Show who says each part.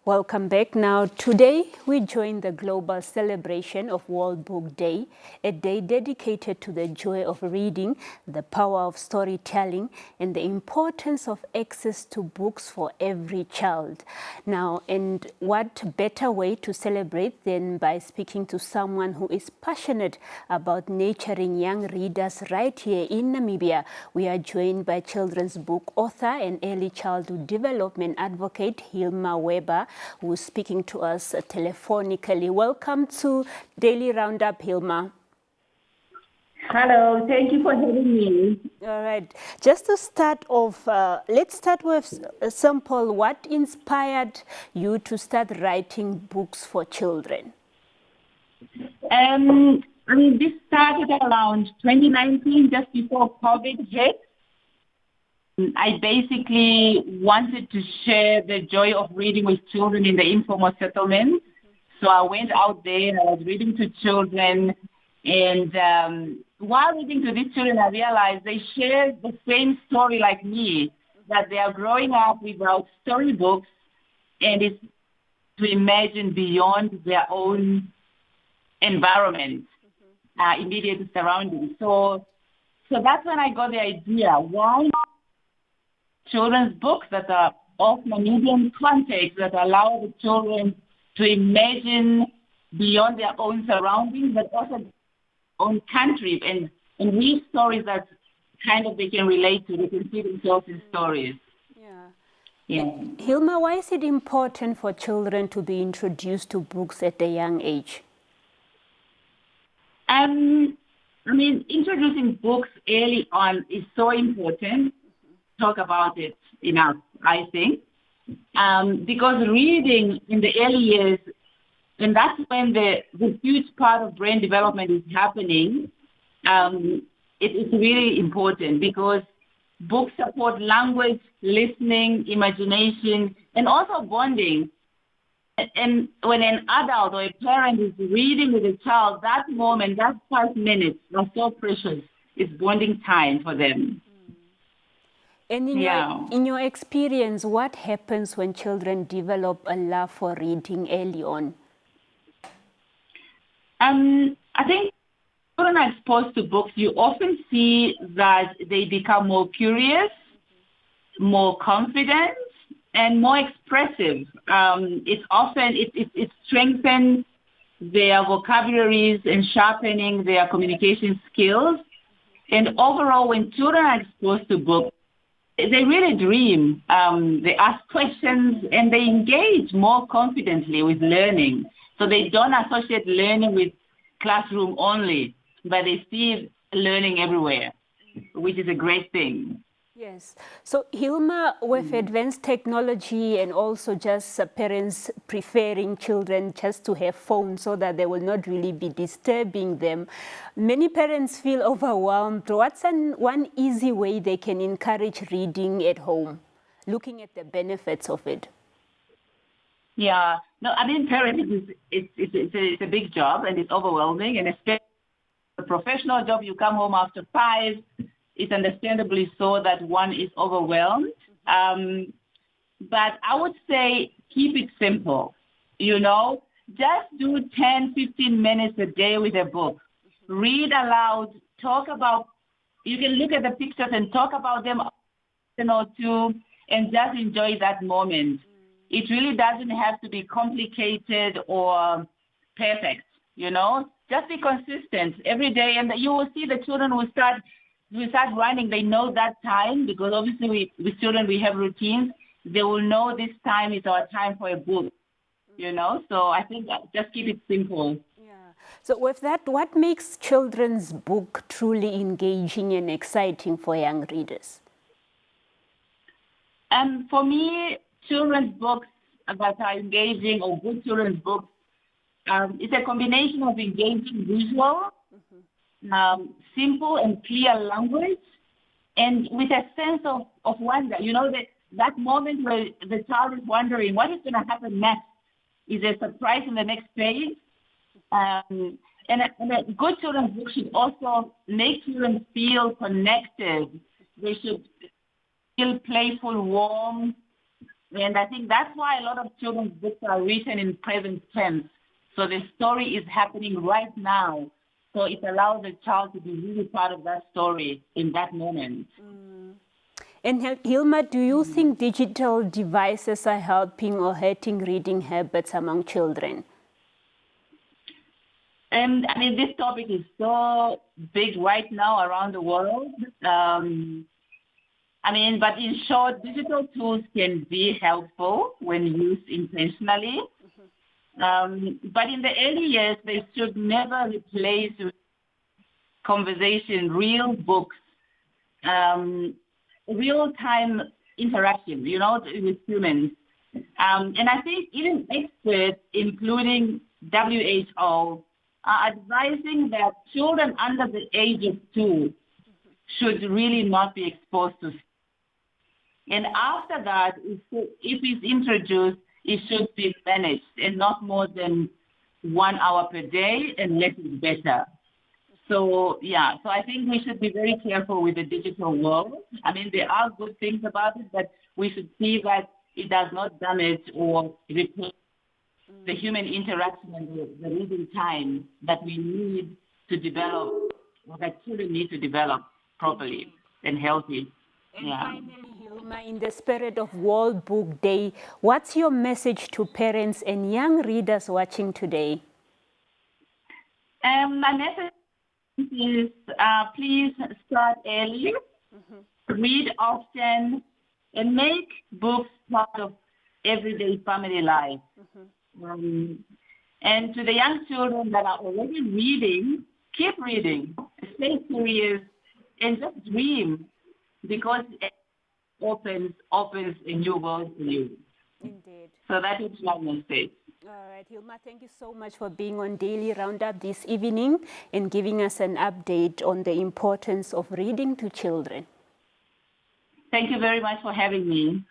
Speaker 1: Welcome back. Now, today we join the global celebration of World Book Day, a day dedicated to the joy of reading, the power of storytelling, and the importance of access to books for every child. Now, and what better way to celebrate than by speaking to someone who is passionate about nurturing young readers right here in Namibia. We are joined by children's book author and early childhood development advocate Hilma Weber, who is speaking to us telephonically. Welcome to Daily Roundup, Hilma.
Speaker 2: Hello, thank you for having me.
Speaker 1: All right, just to start off, let's start with a simple. What inspired you to start writing books for children?
Speaker 2: This started around 2019, just before COVID hit. I basically wanted to share the joy of reading with children in the informal settlement. So I went out there and I was reading to children. And while reading to these children, I realized they share the same story like me, that they are growing up without storybooks, and it's to imagine beyond their own environment, immediate surroundings. So that's when I got the idea. Why not children's books that are of Namibian context, that allow the children to imagine beyond their own surroundings, but also their own country, and read stories that kind of they can relate to, they can see themselves in stories.
Speaker 1: Yeah. Hilma, why is it important for children to be introduced to books at a young age?
Speaker 2: Introducing books early on is so important. Talk about it enough, I think, because reading in the early years, and that's when the huge part of brain development is happening, it is really important because books support language, listening, imagination, and also bonding. And when an adult or a parent is reading with a child, that moment, that 5 minutes are so precious. It's bonding time for them.
Speaker 1: And in your experience, what happens when children develop a love for reading early on?
Speaker 2: I think when are exposed to books, you often see that they become more curious, more confident, and more expressive. It strengthens their vocabularies and sharpening their communication skills. And overall, when children are exposed to books, they really dream, they ask questions, and they engage more confidently with learning. So they don't associate learning with classroom only, but they see learning everywhere, which is a great thing.
Speaker 1: Yes. So Hilma, with advanced technology and also just parents preferring children just to have phones so that they will not really be disturbing them, many parents feel overwhelmed. What's one easy way they can encourage reading at home, looking at the benefits of it?
Speaker 2: Yeah. No, parenting it's a big job and it's overwhelming, and especially a professional job, you come home after 5. It's understandably so that one is overwhelmed. But I would say keep it simple. Just do 10, 15 minutes a day with a book. Read aloud, you can look at the pictures and talk about them or two, and just enjoy that moment. It really doesn't have to be complicated or perfect, Just be consistent every day, and you will see the children will start running. They know that time, because obviously with children we have routines. They will know this time is our time for a book, So I think just keep it simple.
Speaker 1: Yeah. So with that, what makes children's book truly engaging and exciting for young readers?
Speaker 2: For me, children's books that are engaging, or good children's books, it's a combination of engaging visual, simple and clear language, and with a sense of wonder. That moment where the child is wondering what is going to happen next. Is there a surprise in the next page? And a good children's book should also make children feel connected. They should feel playful, warm, And I think that's why a lot of children's books are written in present tense. So the story is happening right now. So it allows the child to be really part of that story in that moment.
Speaker 1: And Hilma, do you think digital devices are helping or hurting reading habits among children?
Speaker 2: And I mean, this topic is so big right now around the world. I mean, but in short, digital tools can be helpful when used intentionally. But in the early years, they should never replace conversation, real books, real-time interaction, with humans. And I think even experts, including WHO, are advising that children under the age of 2 should really not be exposed to. And after that, if it's introduced, it should be managed and not more than 1 hour per day, unless it's better. So, yeah, so I think we should be very careful with the digital world. I mean, there are good things about it, but we should see that it does not damage or replace the human interaction and the reading time that we need to develop, or that children need to develop properly and healthy.
Speaker 1: And finally, Hilma, in the spirit of World Book Day, what's your message to parents and young readers watching today?
Speaker 2: My message is please start early, read often, and make books part of everyday family life. And to the young children that are already reading, keep reading, stay curious, and just dream, because it opens a new world for you.
Speaker 1: Indeed.
Speaker 2: So that is my message.
Speaker 1: All right, Hilma, thank you so much for being on Daily Roundup this evening and giving us an update on the importance of reading to children.
Speaker 2: Thank you very much for having me.